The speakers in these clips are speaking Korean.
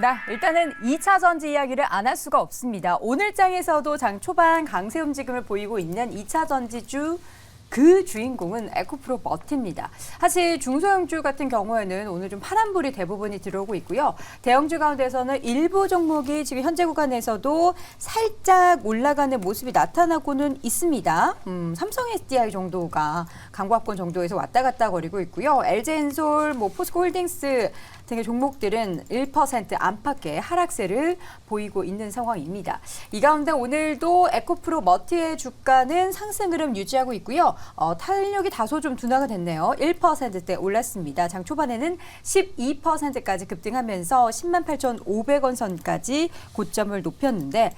네, 일단은 2차 전지 이야기를 안 할 수가 없습니다. 오늘 장에서도 장 초반 강세 움직임을 보이고 있는 2차 전지주 그 주인공은 에코프로 머티입니다. 사실 중소형주 같은 경우에는 오늘 좀 파란불이 대부분이 들어오고 있고요. 대형주 가운데서는 일부 종목이 지금 현재 구간에서도 살짝 올라가는 모습이 나타나고는 있습니다. 삼성 SDI 정도가 강보합권 정도에서 왔다 갔다 거리고 있고요. LG엔솔, 포스코홀딩스 등의 종목들은 1% 안팎의 하락세를 보이고 있는 상황입니다. 이 가운데 오늘도 에코프로 머티의 주가는 상승 흐름 유지하고 있고요. 탄력이 다소 좀 둔화가 됐네요. 1%대 올랐습니다. 장 초반에는 12%까지 급등하면서 108,500원 선까지 고점을 높였는데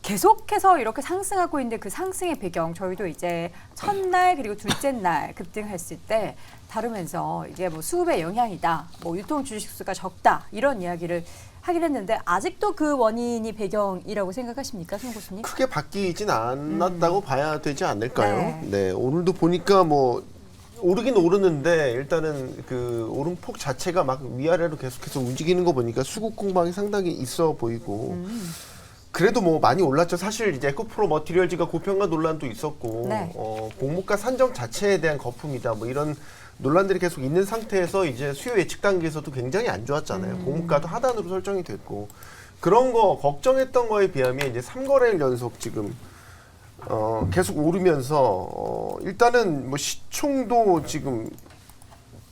계속해서 이렇게 상승하고 있는데 그 상승의 배경 저희도 이제 첫날 그리고 둘째 날 급등했을 때 다루면서 이게 수급의 영향이다, 유통 주식수가 적다 이런 이야기를 하긴 했는데 아직도 그 원인이 배경이라고 생각하십니까, 송 교수님? 크게 바뀌진 않았다고 봐야 되지 않을까요? 네, 오늘도 보니까 오르긴 오르는데 일단은 그 오름폭 자체가 막 위아래로 계속해서 움직이는 거 보니까 수급 공방이 상당히 있어 보이고 그래도 많이 올랐죠. 사실 이제 에코프로 머티리얼즈가 고평가 논란도 있었고 네. 공모가 산정 자체에 대한 거품이다 이런 논란들이 계속 있는 상태에서 이제 수요 예측 단계에서도 굉장히 안 좋았잖아요. 공모가도 하단으로 설정이 됐고 그런 거 걱정했던 거에 비하면 이제 3거래일 연속 지금 계속 오르면서 일단은 시총도 지금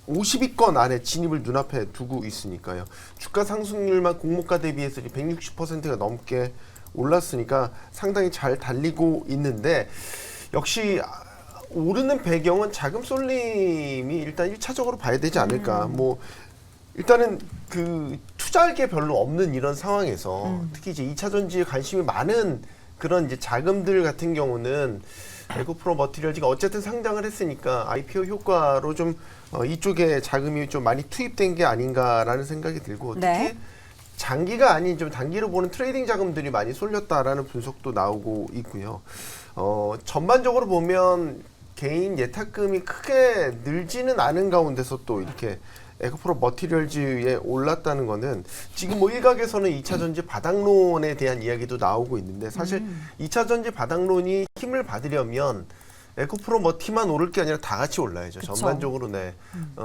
50위권 안에 진입을 눈앞에 두고 있으니까요. 주가 상승률만 공모가 대비해서 160%가 넘게 올랐으니까 상당히 잘 달리고 있는데 역시 오르는 배경은 자금 쏠림이 일단 1차적으로 봐야 되지 않을까. 일단은 그 투자할 게 별로 없는 이런 상황에서 특히 이제 2차 전지에 관심이 많은 그런 이제 자금들 같은 경우는 에코프로 머티리얼즈가 어쨌든 상장을 했으니까 IPO 효과로 좀 이쪽에 자금이 좀 많이 투입된 게 아닌가라는 생각이 들고 특히 네. 장기가 아닌 좀 단기로 보는 트레이딩 자금들이 많이 쏠렸다라는 분석도 나오고 있고요. 전반적으로 보면 개인 예탁금이 크게 늘지는 않은 가운데서 또 이렇게 에코프로 머티리얼즈에 올랐다는 거는 지금 일각에서는 2차 전지 바닥론에 대한 이야기도 나오고 있는데 사실 2차 전지 바닥론이 힘을 받으려면 에코프로 머티만 오를 게 아니라 다 같이 올라야죠. 그쵸. 전반적으로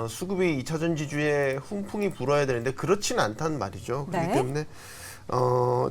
수급이 2차 전지주에 훈풍이 불어야 되는데 그렇지는 않단 말이죠. 그렇기 네. 때문에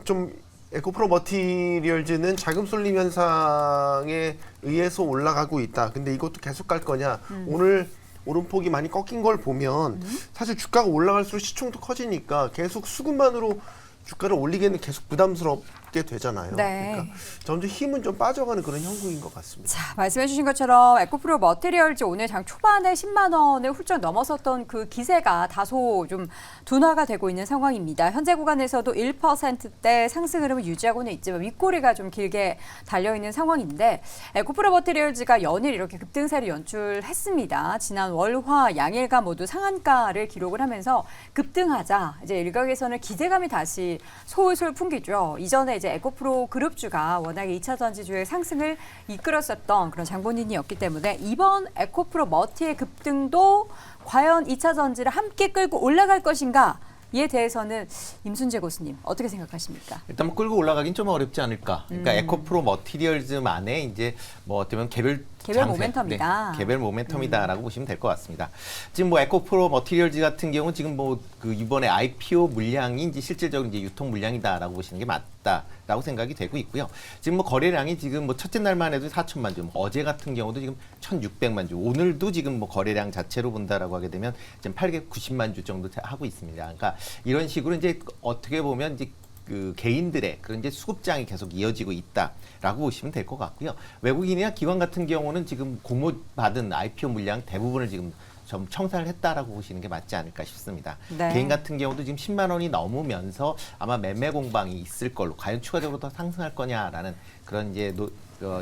좀 에코프로 머티리얼즈는 자금 쏠림 현상에 의해서 올라가고 있다. 근데 이것도 계속 갈 거냐? 오늘 오름폭이 많이 꺾인 걸 보면 사실 주가가 올라갈수록 시총도 커지니까 계속 수급만으로 주가를 올리기에는 계속 부담스럽게 되잖아요. 네. 그러니까 점점 힘은 좀 빠져가는 그런 형국인 것 같습니다. 자, 말씀해 주신 것처럼 에코프로 머티리얼즈 오늘 장 초반에 10만 원을 훌쩍 넘어섰던 그 기세가 다소 좀 둔화가 되고 있는 상황입니다. 현재 구간에서도 1%대 상승 흐름을 유지하고는 있지만 윗꼬리가 좀 길게 달려있는 상황인데 에코프로 머티리얼즈가 연일 이렇게 급등세를 연출했습니다. 지난 월, 화, 양일간 모두 상한가를 기록을 하면서 급등하자 이제 일각에서는 기대감이 다시 솔솔 풍기죠. 이전에 이제 에코프로 그룹주가 워낙에 2차 전지주의 상승을 이끌었었던 그런 장본인이었기 때문에 이번 에코프로 머티의 급등도 과연 2차 전지를 함께 끌고 올라갈 것인가? 이에 대해서는 임순재 교수님 어떻게 생각하십니까? 일단 끌고 올라가긴 좀 어렵지 않을까. 그러니까 에코프로 머티리얼즈만의 이제 어쩌면 개별 장세, 모멘텀이다. 네, 개별 모멘텀이다라고 보시면 될 것 같습니다. 지금 에코프로 머티리얼즈 같은 경우 지금 그 이번에 IPO 물량이 이제 실질적으로 이제 유통 물량이다라고 보시는 게 맞다라고 생각이 되고 있고요. 지금 거래량이 지금 첫째 날만 해도 4천만 주, 어제 같은 경우도 지금 1,600만 주, 오늘도 지금 거래량 자체로 본다라고 하게 되면 지금 890만 주 정도 하고 있습니다. 그러니까 이런 식으로 이제 어떻게 보면 이제 그 개인들의 그런 이제 수급장이 계속 이어지고 있다라고 보시면 될 것 같고요. 외국인이나 기관 같은 경우는 지금 공모 받은 IPO 물량 대부분을 지금 좀 청산을 했다라고 보시는 게 맞지 않을까 싶습니다. 네. 개인 같은 경우도 지금 10만 원이 넘으면서 아마 매매 공방이 있을 걸로 과연 추가적으로 더 상승할 거냐라는 그런 이제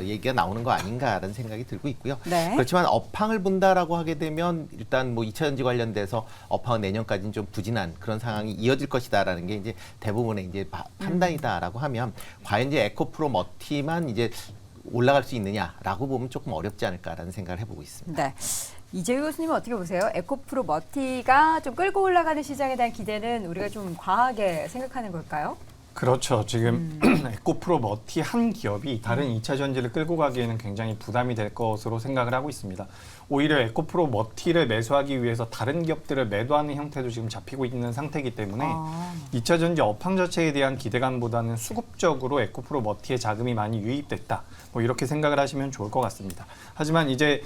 얘기가 나오는 거 아닌가라는 생각이 들고 있고요. 네. 그렇지만 업황을 본다라고 하게 되면 일단 2차 전지 관련돼서 업황은 내년까지는 좀 부진한 그런 상황이 이어질 것이다라는 게 이제 대부분의 이제 판단이다라고 하면 과연 이제 에코프로 머티만 이제 올라갈 수 있느냐라고 보면 조금 어렵지 않을까라는 생각을 해보고 있습니다. 네. 이재유 교수님은 어떻게 보세요? 에코프로 머티가 좀 끌고 올라가는 시장에 대한 기대는 우리가 좀 과하게 생각하는 걸까요? 그렇죠. 지금 에코프로 머티 한 기업이 다른 2차 전지를 끌고 가기에는 굉장히 부담이 될 것으로 생각을 하고 있습니다. 오히려 에코프로 머티를 매수하기 위해서 다른 기업들을 매도하는 형태도 지금 잡히고 있는 상태이기 때문에 2차 전지 업황 자체에 대한 기대감보다는 수급적으로 에코프로 머티에 자금이 많이 유입됐다. 뭐 이렇게 생각을 하시면 좋을 것 같습니다. 하지만 이제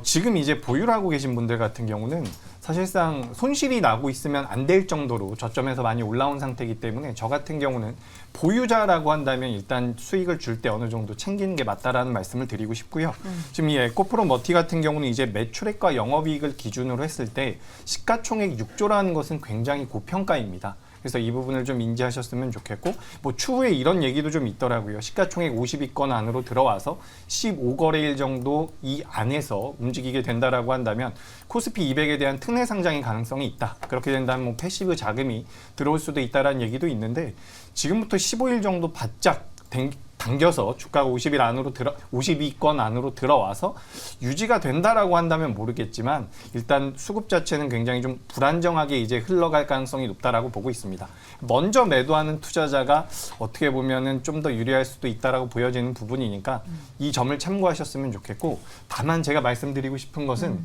지금 이제 보유를 하고 계신 분들 같은 경우는 사실상 손실이 나고 있으면 안 될 정도로 저점에서 많이 올라온 상태이기 때문에 저 같은 경우는 보유자라고 한다면 일단 수익을 줄 때 어느 정도 챙기는 게 맞다라는 말씀을 드리고 싶고요. 지금 이 에코프로 머티 같은 경우는 이제 매출액과 영업이익을 기준으로 했을 때 시가총액 6조라는 것은 굉장히 고평가입니다. 그래서 이 부분을 좀 인지하셨으면 좋겠고, 뭐 추후에 이런 얘기도 좀 있더라고요. 시가총액 50위권 안으로 들어와서 15거래일 정도 이 안에서 움직이게 된다라고 한다면 코스피 200에 대한 특례 상장의 가능성이 있다. 그렇게 된다면 뭐 패시브 자금이 들어올 수도 있다라는 얘기도 있는데, 지금부터 15일 정도 바짝 당겨서 주가가 50일 안으로 52권 안으로 들어와서 유지가 된다라고 한다면 모르겠지만 일단 수급 자체는 굉장히 좀 불안정하게 이제 흘러갈 가능성이 높다라고 보고 있습니다. 먼저 매도하는 투자자가 어떻게 보면은 좀 더 유리할 수도 있다라고 보여지는 부분이니까 이 점을 참고하셨으면 좋겠고, 다만 제가 말씀드리고 싶은 것은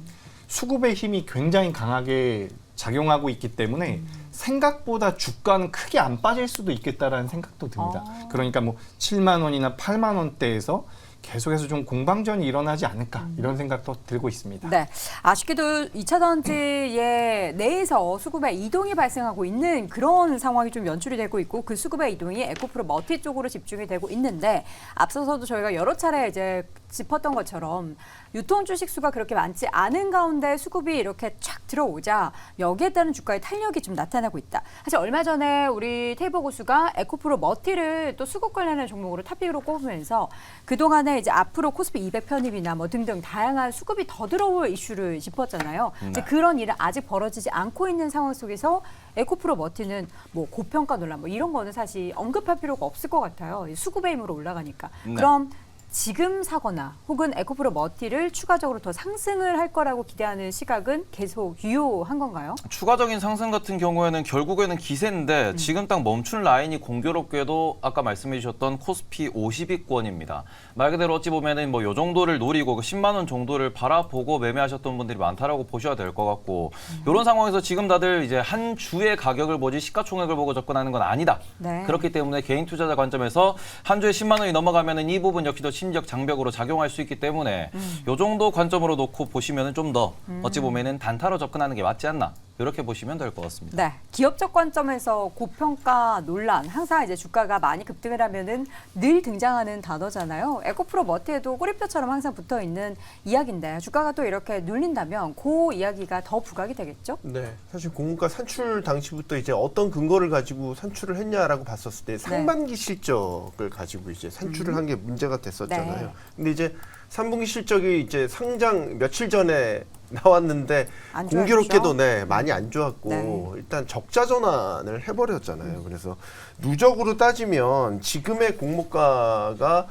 수급의 힘이 굉장히 강하게 작용하고 있기 때문에 생각보다 주가는 크게 안 빠질 수도 있겠다라는 생각도 듭니다. 그러니까 뭐 7만 원이나 8만 원대에서 계속해서 좀 공방전이 일어나지 않을까 이런 생각도 들고 있습니다. 네, 아쉽게도 2차 전지의 내에서 수급의 이동이 발생하고 있는 그런 상황이 좀 연출이 되고 있고, 그 수급의 이동이 에코프로 머티 쪽으로 집중이 되고 있는데, 앞서서도 저희가 여러 차례 이제 짚었던 것처럼 유통 주식 수가 그렇게 많지 않은 가운데 수급이 이렇게 쫙 들어오자 여기에 따른 주가의 탄력이 좀 나타나고 있다. 사실 얼마 전에 우리 테이버 고수가 에코프로 머티를 또 수급 관련한 종목으로 탑픽으로 꼽으면서 그동안에 이제 앞으로 코스피 200 편입이나 뭐 등등 다양한 수급이 더 들어올 이슈를 짚었잖아요. 이제 그런 일은 아직 벌어지지 않고 있는 상황 속에서 에코프로 머티는 뭐 고평가 논란 뭐 이런 거는 사실 언급할 필요가 없을 것 같아요. 수급의 힘으로 올라가니까. 그럼 지금 사거나 혹은 에코프로 머티를 추가적으로 더 상승을 할 거라고 기대하는 시각은 계속 유효한 건가요? 추가적인 상승 같은 경우에는 결국에는 기세인데 지금 딱 멈춘 라인이 공교롭게도 아까 말씀해 주셨던 코스피 50위권입니다. 말 그대로 어찌 보면은 뭐 요 정도를 노리고 그 10만 원 정도를 바라보고 매매하셨던 분들이 많다라고 보셔야 될 것 같고, 이런 상황에서 지금 다들 이제 한 주의 가격을 보지 시가총액을 보고 접근하는 건 아니다. 네. 그렇기 때문에 개인 투자자 관점에서 한 주에 10만 원이 넘어가면은 이 부분 역시도 심리적 장벽으로 작용할 수 있기 때문에 요 정도 관점으로 놓고 보시면은 좀 더 어찌 보면은 단타로 접근하는 게 맞지 않나, 이렇게 보시면 될 것 같습니다. 네, 기업적 관점에서 고평가 논란, 항상 이제 주가가 많이 급등을 하면은 늘 등장하는 단어잖아요. 에코프로 머티에도 꼬리표처럼 항상 붙어 있는 이야기인데, 주가가 또 이렇게 눌린다면 그 이야기가 더 부각이 되겠죠? 네, 사실 공모가 산출 당시부터 이제 어떤 근거를 가지고 산출을 했냐라고 봤었을 때 상반기 실적을 가지고 이제 산출을 한 게 문제가 됐었잖아요. 네. 근데 이제 3분기 실적이 이제 상장 며칠 전에 나왔는데 안 공교롭게도 좋았죠? 많이 안 좋았고 네. 일단 적자 전환을 해버렸잖아요. 그래서 누적으로 따지면 지금의 공모가가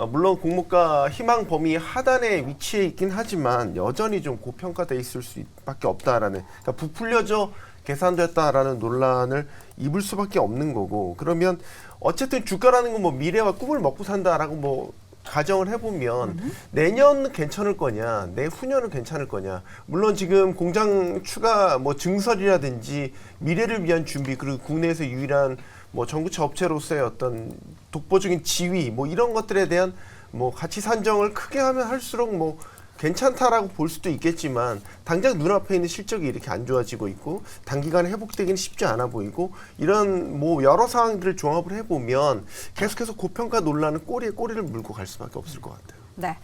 물론 공모가 희망 범위 하단에 위치해 있긴 하지만 여전히 좀 고평가돼 있을 수밖에 없다라는, 그러니까 부풀려져 계산됐다라는 논란을 입을 수밖에 없는 거고, 그러면 어쨌든 주가라는 건 뭐 미래와 꿈을 먹고 산다라고 뭐 가정을 해보면 내년은 괜찮을 거냐, 내후년은 괜찮을 거냐. 물론 지금 공장 추가 뭐 증설이라든지 미래를 위한 준비, 그리고 국내에서 유일한 뭐 전구체 업체로서의 어떤 독보적인 지위, 뭐 이런 것들에 대한 뭐 가치 산정을 크게 하면 할수록 뭐 괜찮다라고 볼 수도 있겠지만, 당장 눈앞에 있는 실적이 이렇게 안 좋아지고 있고 단기간에 회복되기는 쉽지 않아 보이고, 이런 뭐 여러 상황들을 종합을 해보면 계속해서 고평가 논란은 꼬리에 꼬리를 물고 갈 수밖에 없을 것 같아요. 네.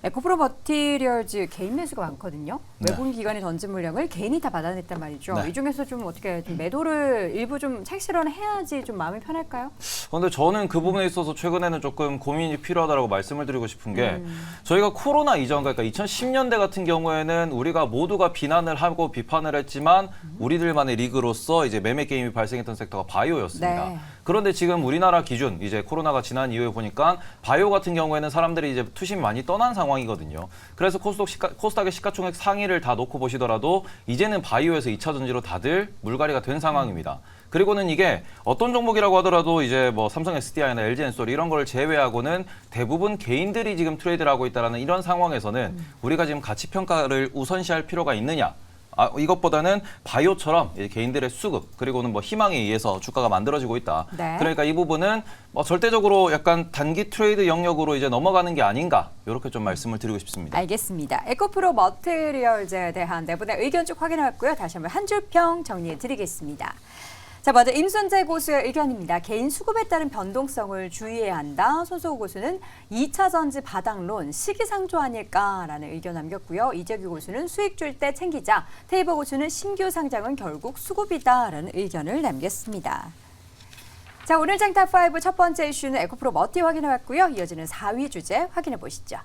에코프로 머티리얼즈 개인 매수가 많거든요. 네. 외국 기관의 던진 물량을 개인이 다 받아냈단 말이죠. 네. 이 중에서 좀 어떻게 좀 매도를 일부 좀 착실은 해야지 좀 마음이 편할까요? 그런데 저는 그 부분에 있어서 최근에는 조금 고민이 필요하다고 말씀을 드리고 싶은 게, 저희가 코로나 이전, 그러니까 2010년대 같은 경우에는 우리가 모두가 비난을 하고 비판을 했지만 우리들만의 리그로서 이제 매매 게임이 발생했던 섹터가 바이오였습니다. 네. 그런데 지금 우리나라 기준 이제 코로나가 지난 이후에 보니까 바이오 같은 경우에는 사람들이 이제 투심이 많이 떠난 상황이거든요. 그래서 코스닥의 시가총액 상위를 다 놓고 보시더라도 이제는 바이오에서 2차 전지로 다들 물갈이가 된 상황입니다. 그리고는 이게 어떤 종목이라고 하더라도 이제 뭐 삼성 SDI나 LG 엔솔 이런 걸 제외하고는 대부분 개인들이 지금 트레이드를 하고 있다는 이런 상황에서는 우리가 지금 가치 평가를 우선시할 필요가 있느냐? 이것보다는 바이오처럼 개인들의 수급 그리고는 뭐 희망에 의해서 주가가 만들어지고 있다. 네. 그러니까 이 부분은 뭐 절대적으로 약간 단기 트레이드 영역으로 이제 넘어가는 게 아닌가 이렇게 좀 말씀을 드리고 싶습니다. 알겠습니다. 에코프로 머티리얼즈에 대한 네 분의 의견 쭉 확인해봤고요. 다시 한번 한 줄 평 정리해드리겠습니다. 자, 먼저 임순재 고수의 의견입니다. 개인 수급에 따른 변동성을 주의해야 한다. 손소호 고수는 2차 전지 바닥론 시기상조 아닐까라는 의견 남겼고요. 이재규 고수는 수익 줄 때 챙기자. 테이버 고수는 신규 상장은 결국 수급이다라는 의견을 남겼습니다. 자, 오늘 장탑5 첫 번째 이슈는 에코프로 머티 확인해봤고요. 이어지는 4위 주제 확인해 보시죠.